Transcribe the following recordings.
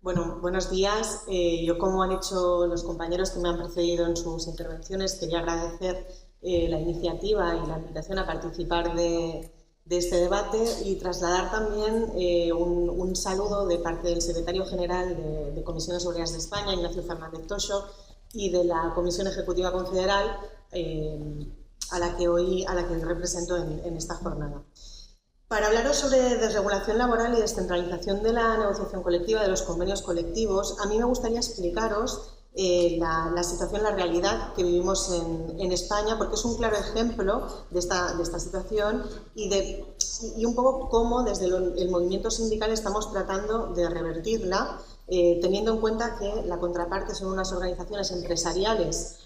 Bueno, buenos días. Yo, como han hecho los compañeros que me han precedido en sus intervenciones, quería agradecer la iniciativa y la invitación a participar de este debate y trasladar también un saludo de parte del secretario general de Comisiones Obreras de España, Ignacio Fernández Toxo, y de la Comisión Ejecutiva Confederal, a la que hoy represento en esta jornada. Para hablaros sobre desregulación laboral y descentralización de la negociación colectiva, de los convenios colectivos, a mí me gustaría explicaros la situación, la realidad que vivimos en España, porque es un claro ejemplo de esta situación y un poco cómo desde el movimiento sindical estamos tratando de revertirla, teniendo en cuenta que la contraparte son unas organizaciones empresariales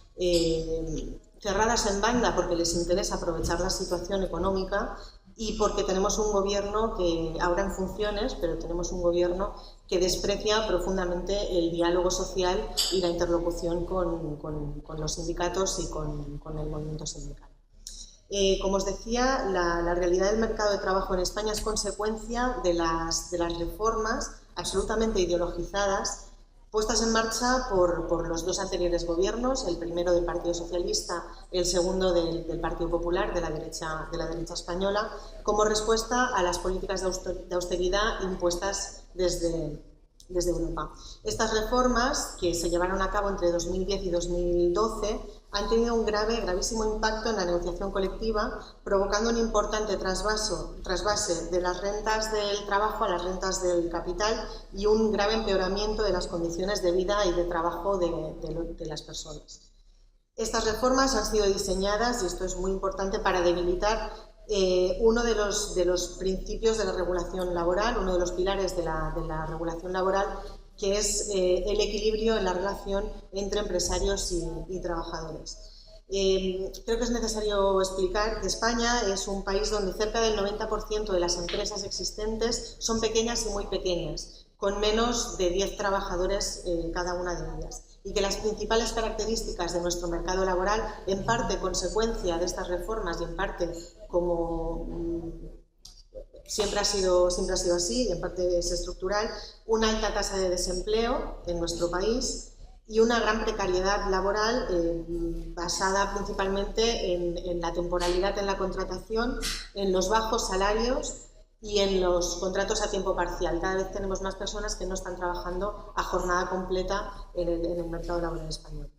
cerradas en banda porque les interesa aprovechar la situación económica y porque tenemos un gobierno que ahora en funciones, pero tenemos un gobierno que desprecia profundamente el diálogo social y la interlocución con los sindicatos y con el movimiento sindical. Como os decía, la realidad del mercado de trabajo en España es consecuencia de las reformas absolutamente ideologizadas puestas en marcha por los dos anteriores gobiernos, el primero del Partido Socialista, el segundo del Partido Popular, de la derecha española, como respuesta a las políticas de austeridad impuestas desde Europa. Estas reformas, que se llevaron a cabo entre 2010 y 2012, han tenido un gravísimo impacto en la negociación colectiva, provocando un importante trasvase de las rentas del trabajo a las rentas del capital y un grave empeoramiento de las condiciones de vida y de trabajo de las personas. Estas reformas han sido diseñadas, y esto es muy importante, para debilitar uno de los principios de la regulación laboral, uno de los pilares de la regulación laboral, que es el equilibrio en la relación entre empresarios y trabajadores. Creo que es necesario explicar que España es un país donde cerca del 90% de las empresas existentes son pequeñas y muy pequeñas, con menos de 10 trabajadores cada una de ellas, y que las principales características de nuestro mercado laboral, en parte consecuencia de estas reformas y en parte como siempre ha sido así, y en parte es estructural, una alta tasa de desempleo en nuestro país y una gran precariedad laboral basada principalmente en la temporalidad en la contratación, en los bajos salarios y en los contratos a tiempo parcial. Cada vez tenemos más personas que no están trabajando a jornada completa en el mercado laboral español.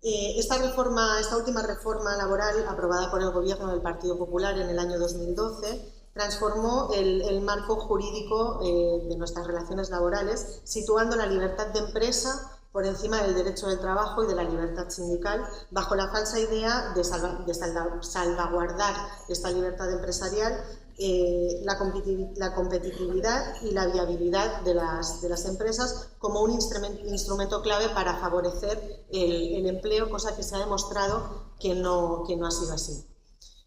Esta última reforma laboral, aprobada por el Gobierno del Partido Popular en el año 2012, transformó el marco jurídico de nuestras relaciones laborales, situando la libertad de empresa por encima del derecho del trabajo y de la libertad sindical, bajo la falsa idea de salvaguardar esta libertad empresarial, la competitividad y la viabilidad de las empresas como un instrumento clave para favorecer el empleo, cosa que se ha demostrado que no ha sido así.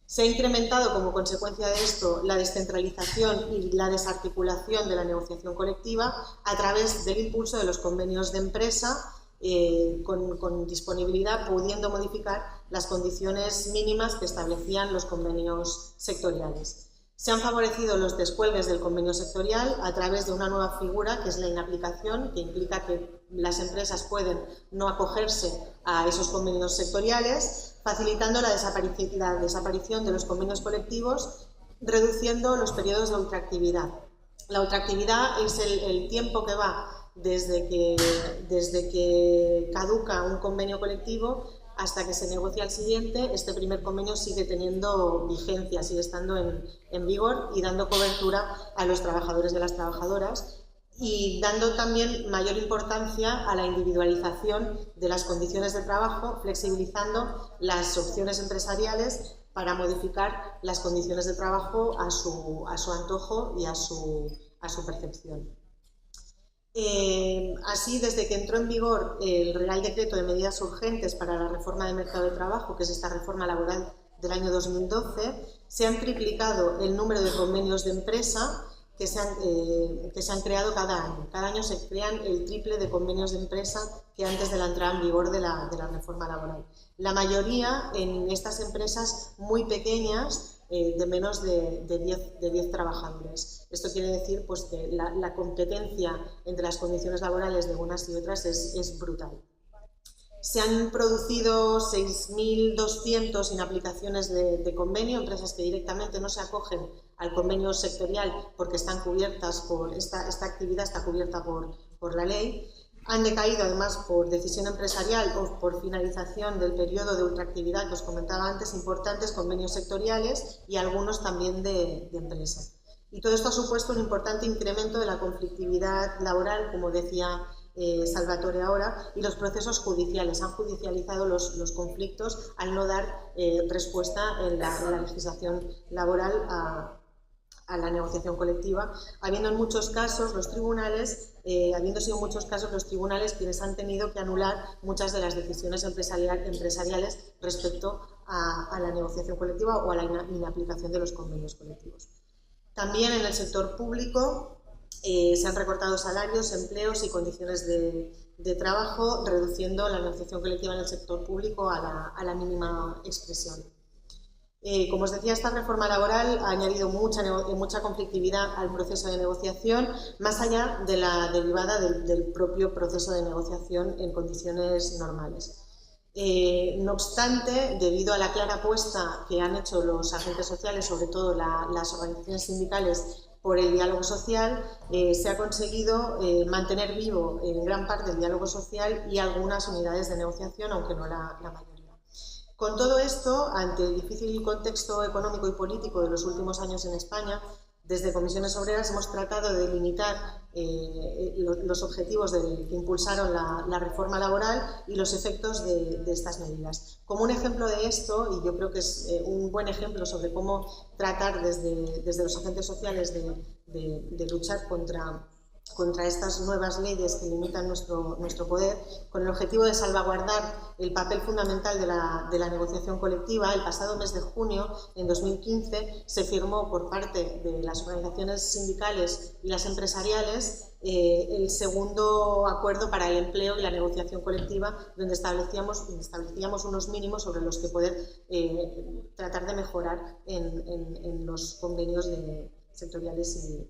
Se ha incrementado como consecuencia de esto la descentralización y la desarticulación de la negociación colectiva a través del impulso de los convenios de empresa con disponibilidad, pudiendo modificar las condiciones mínimas que establecían los convenios sectoriales. Se han favorecido los descuelgues del convenio sectorial a través de una nueva figura que es la inaplicación, que implica que las empresas pueden no acogerse a esos convenios sectoriales, facilitando la desaparición de los convenios colectivos, reduciendo los periodos de ultraactividad. La ultraactividad es el tiempo que va desde que caduca un convenio colectivo hasta que se negocia el siguiente. Este primer convenio sigue teniendo vigencia, sigue estando en vigor y dando cobertura a los trabajadores y a las trabajadoras, y dando también mayor importancia a la individualización de las condiciones de trabajo, flexibilizando las opciones empresariales para modificar las condiciones de trabajo a su antojo y a su percepción. Así, desde que entró en vigor el Real Decreto de Medidas Urgentes para la Reforma del Mercado de Trabajo, que es esta reforma laboral del año 2012, se han triplicado el número de convenios de empresa que se han creado cada año. Cada año se crean el triple de convenios de empresa que antes de la entrada en vigor de la reforma laboral. La mayoría en estas empresas muy pequeñas, de menos de 10 trabajadores. Esto quiere decir pues, que la competencia entre las condiciones laborales de unas y otras es brutal. Se han producido 6.200 inaplicaciones de convenio, empresas que directamente no se acogen al convenio sectorial porque están cubiertas por esta actividad está cubierta por la ley. Han decaído además por decisión empresarial o por finalización del periodo de ultraactividad que os comentaba antes, importantes convenios sectoriales y algunos también de empresa. Y todo esto ha supuesto un importante incremento de la conflictividad laboral, como decía Salvatore ahora, y los procesos judiciales. Han judicializado los conflictos al no dar respuesta en la legislación laboral a la negociación colectiva, habiendo en muchos casos los tribunales, habiendo sido muchos casos los tribunales quienes han tenido que anular muchas de las decisiones empresariales respecto a la negociación colectiva o a la inaplicación de los convenios colectivos. También en el sector público se han recortado salarios, empleos y condiciones de trabajo, reduciendo la negociación colectiva en el sector público a la mínima expresión. Como os decía, esta reforma laboral ha añadido mucha conflictividad al proceso de negociación, más allá de la derivada del propio proceso de negociación en condiciones normales. No obstante, debido a la clara apuesta que han hecho los agentes sociales, sobre todo las organizaciones sindicales, por el diálogo social, se ha conseguido mantener vivo en gran parte el diálogo social y algunas unidades de negociación, aunque no la mayoría. Con todo esto, ante el difícil contexto económico y político de los últimos años en España, desde Comisiones Obreras hemos tratado de delimitar los objetivos que impulsaron la reforma laboral y los efectos de estas medidas. Como un ejemplo de esto, y yo creo que es un buen ejemplo sobre cómo tratar desde los agentes sociales de luchar contra estas nuevas leyes que limitan nuestro poder, con el objetivo de salvaguardar el papel fundamental de la negociación colectiva. El pasado mes de junio, en 2015, se firmó por parte de las organizaciones sindicales y las empresariales el segundo acuerdo para el empleo y la negociación colectiva, donde establecíamos unos mínimos sobre los que poder tratar de mejorar en los convenios sectoriales y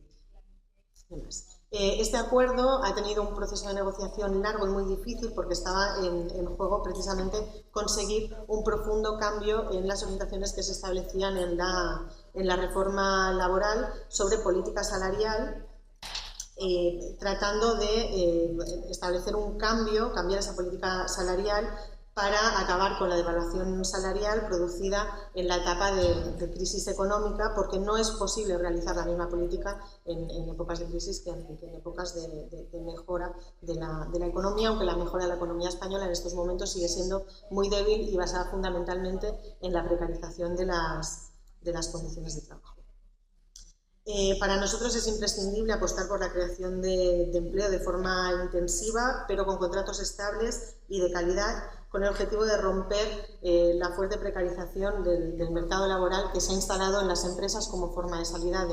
demás. Este acuerdo ha tenido un proceso de negociación largo y muy difícil porque estaba en juego precisamente conseguir un profundo cambio en las orientaciones que se establecían en la reforma laboral sobre política salarial, tratando de establecer cambiar esa política salarial para acabar con la devaluación salarial producida en la etapa de crisis económica, porque no es posible realizar la misma política en épocas de crisis que en épocas de mejora de la economía, aunque la mejora de la economía española en estos momentos sigue siendo muy débil y basada fundamentalmente en la precarización de las condiciones de trabajo. Para nosotros es imprescindible apostar por la creación de empleo de forma intensiva, pero con contratos estables y de calidad, con el objetivo de romper la fuerte precarización del mercado laboral que se ha instalado en las empresas como forma de salida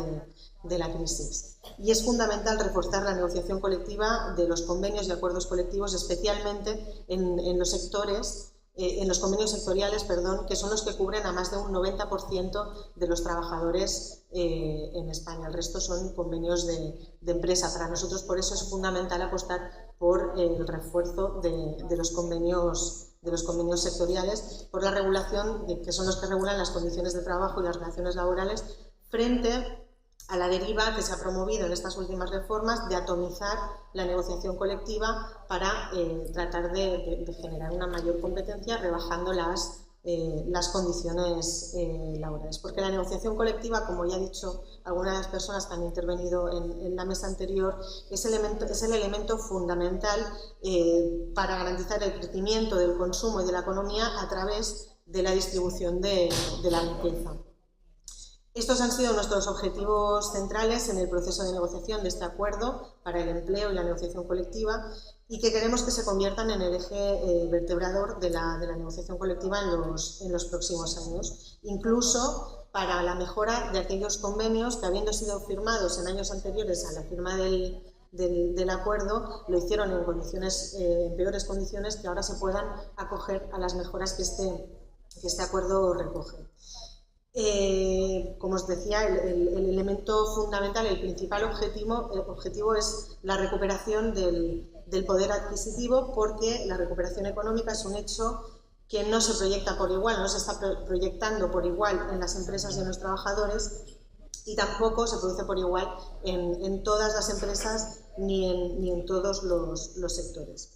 de la crisis. Y es fundamental reforzar la negociación colectiva de los convenios y acuerdos colectivos, especialmente en los sectores, en los convenios sectoriales, que son los que cubren a más de un 90% de los trabajadores en España. El resto son convenios de empresa. Para nosotros, por eso, es fundamental apostar por el refuerzo de los convenios sectoriales, por la regulación, que son los que regulan las condiciones de trabajo y las relaciones laborales, frente a la deriva que se ha promovido en estas últimas reformas de atomizar la negociación colectiva para tratar de generar una mayor competencia, rebajando las condiciones laborales. Porque la negociación colectiva, como ya ha dicho algunas de las personas que han intervenido en la mesa anterior, es el elemento fundamental para garantizar el crecimiento del consumo y de la economía a través de la distribución de la riqueza. Estos han sido nuestros objetivos centrales en el proceso de negociación de este acuerdo para el empleo y la negociación colectiva, y que queremos que se conviertan en el eje vertebrador de la negociación colectiva en los próximos años, incluso para la mejora de aquellos convenios que, habiendo sido firmados en años anteriores a la firma del acuerdo, lo hicieron en peores condiciones, que ahora se puedan acoger a las mejoras que este acuerdo recoge. Como os decía, el elemento fundamental, el principal objetivo es la recuperación del poder adquisitivo, porque la recuperación económica es un hecho que no se proyecta por igual, no se está proyectando por igual en las empresas y en los trabajadores, y tampoco se produce por igual en todas las empresas ni en todos los sectores.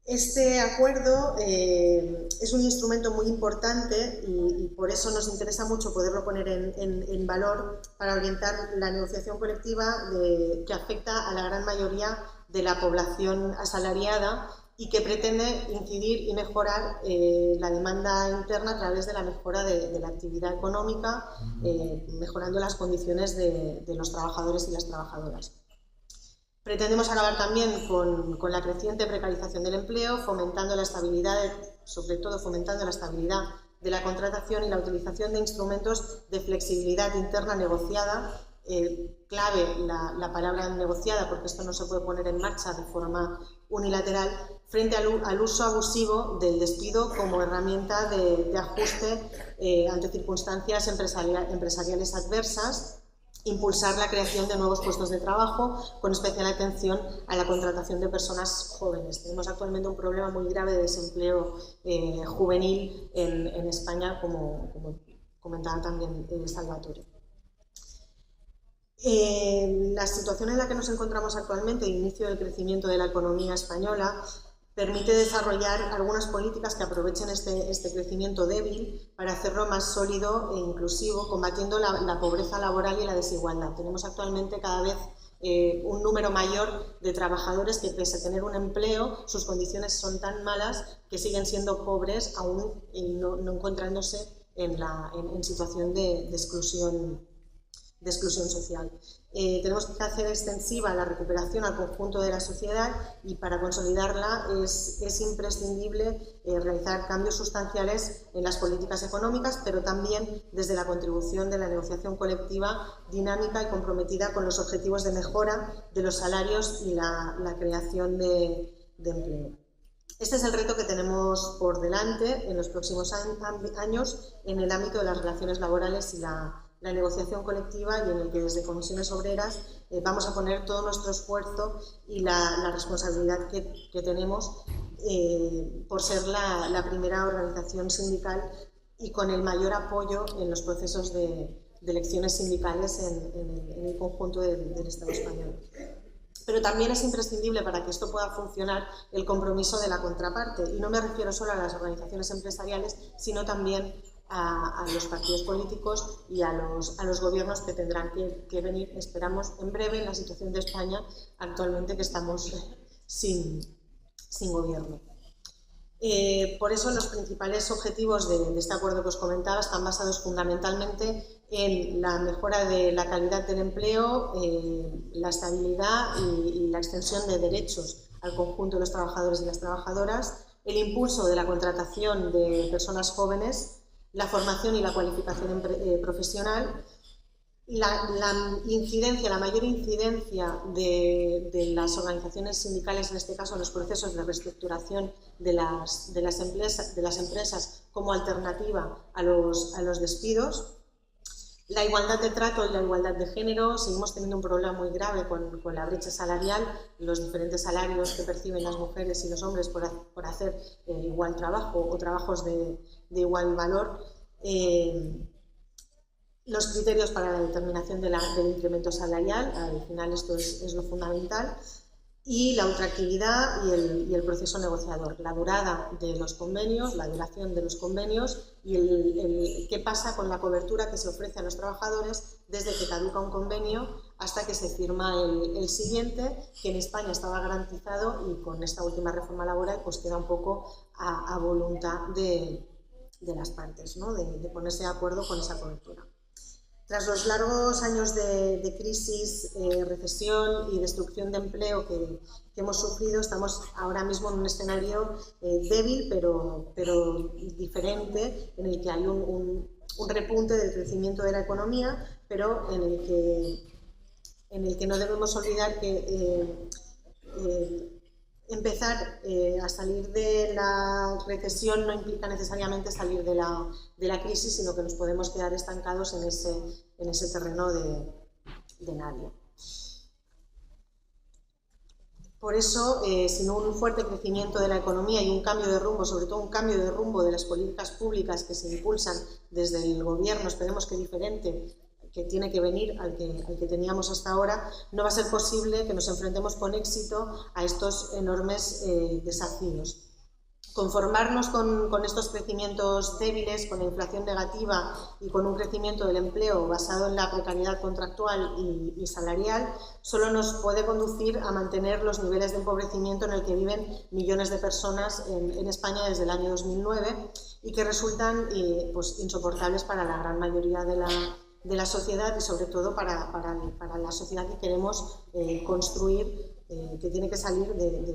Este acuerdo es un instrumento muy importante y por eso nos interesa mucho poderlo poner en valor para orientar la negociación colectiva que afecta a la gran mayoría de la población asalariada y que pretende incidir y mejorar la demanda interna a través de la mejora de la actividad económica, mejorando las condiciones de los trabajadores y las trabajadoras. Pretendemos acabar también con la creciente precarización del empleo, fomentando la estabilidad, sobre todo fomentando la estabilidad de la contratación y la utilización de instrumentos de flexibilidad interna negociada. Clave la palabra negociada, porque esto no se puede poner en marcha de forma unilateral, frente al uso abusivo del despido como herramienta de ajuste ante circunstancias empresariales adversas. Impulsar la creación de nuevos puestos de trabajo, con especial atención a la contratación de personas jóvenes. Tenemos actualmente un problema muy grave de desempleo juvenil en España, como comentaba también Salvatore. La situación en la que nos encontramos actualmente, el inicio del crecimiento de la economía española, permite desarrollar algunas políticas que aprovechen este crecimiento débil para hacerlo más sólido e inclusivo, combatiendo la pobreza laboral y la desigualdad. Tenemos actualmente cada vez un número mayor de trabajadores que, pese a tener un empleo, sus condiciones son tan malas que siguen siendo pobres aún no encontrándose en situación de exclusión social. Tenemos que hacer extensiva la recuperación al conjunto de la sociedad y para consolidarla es imprescindible realizar cambios sustanciales en las políticas económicas, pero también desde la contribución de la negociación colectiva dinámica y comprometida con los objetivos de mejora de los salarios y la creación de empleo. Este es el reto que tenemos por delante en los próximos años en el ámbito de las relaciones laborales y la negociación colectiva, y en el que desde Comisiones Obreras vamos a poner todo nuestro esfuerzo y la responsabilidad que tenemos por ser la primera organización sindical y con el mayor apoyo en los procesos de elecciones sindicales en el conjunto del Estado español. Pero también es imprescindible, para que esto pueda funcionar, el compromiso de la contraparte, y no me refiero solo a las organizaciones empresariales, sino también a los partidos políticos y a los gobiernos que tendrán que venir, esperamos, en breve, en la situación de España actualmente, que estamos sin gobierno. Por eso los principales objetivos de este acuerdo que os comentaba están basados fundamentalmente en la mejora de la calidad del empleo, la estabilidad y la extensión de derechos al conjunto de los trabajadores y las trabajadoras, el impulso de la contratación de personas jóvenes, la formación y la cualificación profesional, la mayor incidencia de las organizaciones sindicales, en este caso en los procesos de reestructuración de las empresas como alternativa a los despidos, la igualdad de trato y la igualdad de género. Seguimos teniendo un problema muy grave con la brecha salarial, los diferentes salarios que perciben las mujeres y los hombres por hacer igual trabajo o trabajos de igual valor. Los criterios para la determinación del incremento salarial, al final esto es lo fundamental, y la ultraactividad y el proceso negociador, la durada de los convenios, la duración de los convenios y qué pasa con la cobertura que se ofrece a los trabajadores desde que caduca un convenio hasta que se firma el siguiente, que en España estaba garantizado, y con esta última reforma laboral pues queda un poco a voluntad de las partes, ¿no? de ponerse de acuerdo con esa cobertura. Tras los largos años de crisis, recesión y destrucción de empleo que hemos sufrido, estamos ahora mismo en un escenario débil pero diferente, en el que hay un repunte del crecimiento de la economía, pero en el que no debemos olvidar que empezar a salir de la recesión no implica necesariamente salir de la crisis, sino que nos podemos quedar estancados en ese terreno de nadie. Por eso, sin un fuerte crecimiento de la economía y un cambio de rumbo, sobre todo un cambio de rumbo de las políticas públicas que se impulsan desde el gobierno, esperemos que diferente, que tiene que venir al que teníamos hasta ahora, no va a ser posible que nos enfrentemos con éxito a estos enormes desafíos. Conformarnos con estos crecimientos débiles, con la inflación negativa y con un crecimiento del empleo basado en la precariedad contractual y salarial, solo nos puede conducir a mantener los niveles de empobrecimiento en el que viven millones de personas en España desde el año 2009 y que resultan pues, insoportables para la gran mayoría de la sociedad y sobre todo para la sociedad que queremos construir, que tiene que salir de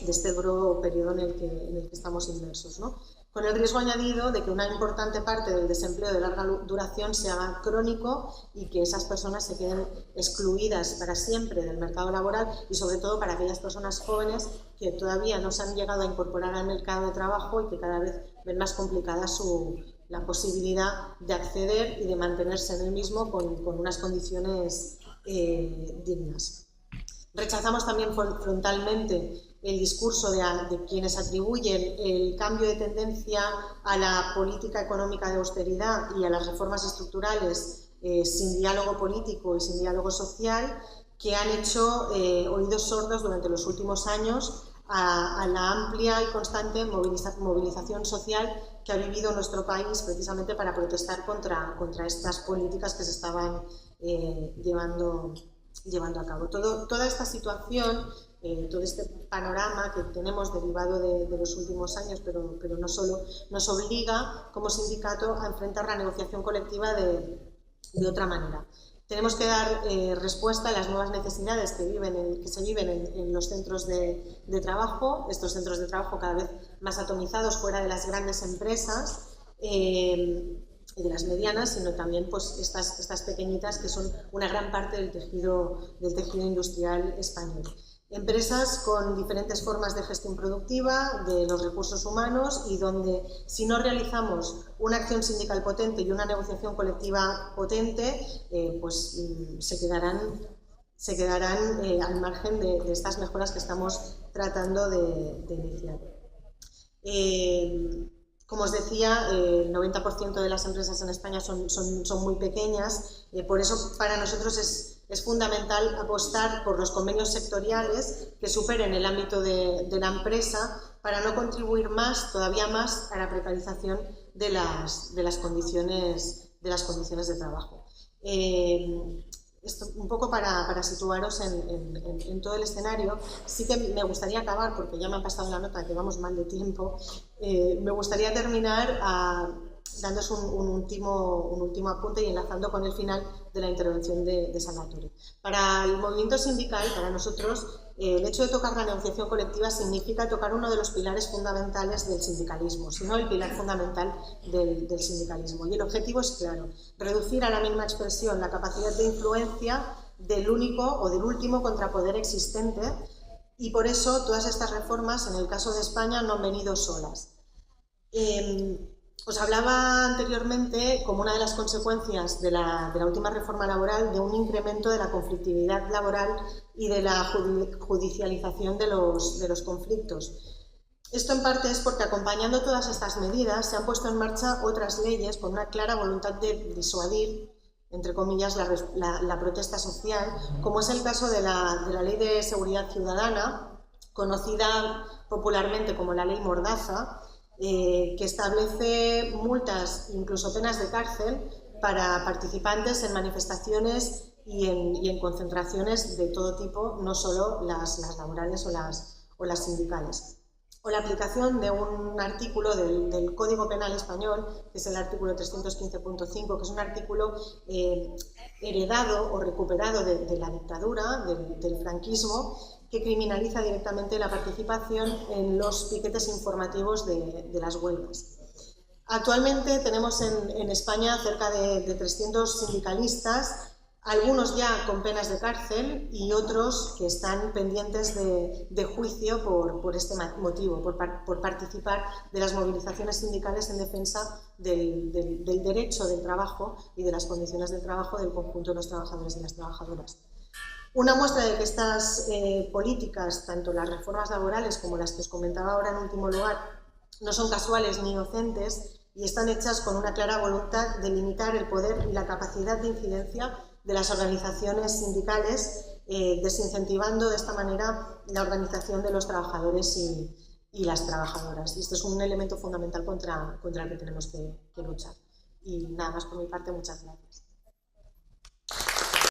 este duro periodo en el que estamos inmersos, ¿no? Con el riesgo añadido de que una importante parte del desempleo de larga duración se haga crónico y que esas personas se queden excluidas para siempre del mercado laboral y sobre todo para aquellas personas jóvenes que todavía no se han llegado a incorporar al mercado de trabajo y que cada vez ven más complicada la posibilidad de acceder y de mantenerse en el mismo con unas condiciones dignas. Rechazamos también frontalmente el discurso de quienes atribuyen el cambio de tendencia a la política económica de austeridad y a las reformas estructurales sin diálogo político y sin diálogo social, que han hecho oídos sordos durante los últimos años a la amplia y constante movilización social que ha vivido nuestro país precisamente para protestar contra estas políticas que se estaban llevando a cabo. Toda esta situación, todo este panorama que tenemos derivado de los últimos años, pero no solo, nos obliga como sindicato a enfrentar la negociación colectiva de otra manera. Tenemos que dar respuesta a las nuevas necesidades que se viven en los centros de trabajo, estos centros de trabajo cada vez más atomizados fuera de las grandes empresas, y de las medianas, sino también pues, estas pequeñitas que son una gran parte del tejido industrial español. Empresas con diferentes formas de gestión productiva de los recursos humanos y donde si no realizamos una acción sindical potente y una negociación colectiva potente, pues se quedarán al margen de estas mejoras que estamos tratando de iniciar. Como os decía, el 90% de las empresas en España son muy pequeñas, por eso para nosotros es fundamental apostar por los convenios sectoriales que superen el ámbito de la empresa para no contribuir todavía más a la precarización de las condiciones de trabajo. Esto, un poco para situaros en todo el escenario, sí que me gustaría acabar, porque ya me han pasado la nota que vamos mal de tiempo, me gustaría terminar dándos un último apunte y enlazando con el final de la intervención de Salvatore. Para el movimiento sindical, para nosotros, el hecho de tocar la negociación colectiva significa tocar uno de los pilares fundamentales del sindicalismo, sino el pilar fundamental del sindicalismo. Y el objetivo es claro, reducir a la mínima expresión la capacidad de influencia del único o del último contrapoder existente, y por eso todas estas reformas, en el caso de España, no han venido solas. Os hablaba anteriormente, como una de las consecuencias de la última reforma laboral, de un incremento de la conflictividad laboral y de la judicialización de los conflictos. Esto en parte es porque, acompañando todas estas medidas, se han puesto en marcha otras leyes con una clara voluntad de disuadir, entre comillas, la protesta social, como es el caso de la Ley de Seguridad Ciudadana, conocida popularmente como la Ley Mordaza, que establece multas, incluso penas de cárcel, para participantes en manifestaciones y en concentraciones de todo tipo, no solo las laborales o las sindicales. O la aplicación de un artículo del Código Penal español, que es el artículo 315.5, que es un artículo heredado o recuperado de la dictadura, del franquismo, que criminaliza directamente la participación en los piquetes informativos de las huelgas. Actualmente tenemos en España cerca de 300 sindicalistas algunos ya con penas de cárcel y otros que están pendientes de juicio por este motivo, por participar de las movilizaciones sindicales en defensa del derecho del trabajo y de las condiciones del trabajo del conjunto de los trabajadores y las trabajadoras. Una muestra de que estas políticas, tanto las reformas laborales como las que os comentaba ahora en último lugar, no son casuales ni inocentes y están hechas con una clara voluntad de limitar el poder y la capacidad de incidencia de las organizaciones sindicales, desincentivando de esta manera la organización de los trabajadores y las trabajadoras. Y esto es un elemento fundamental contra el que tenemos que luchar. Y nada más por mi parte, muchas gracias.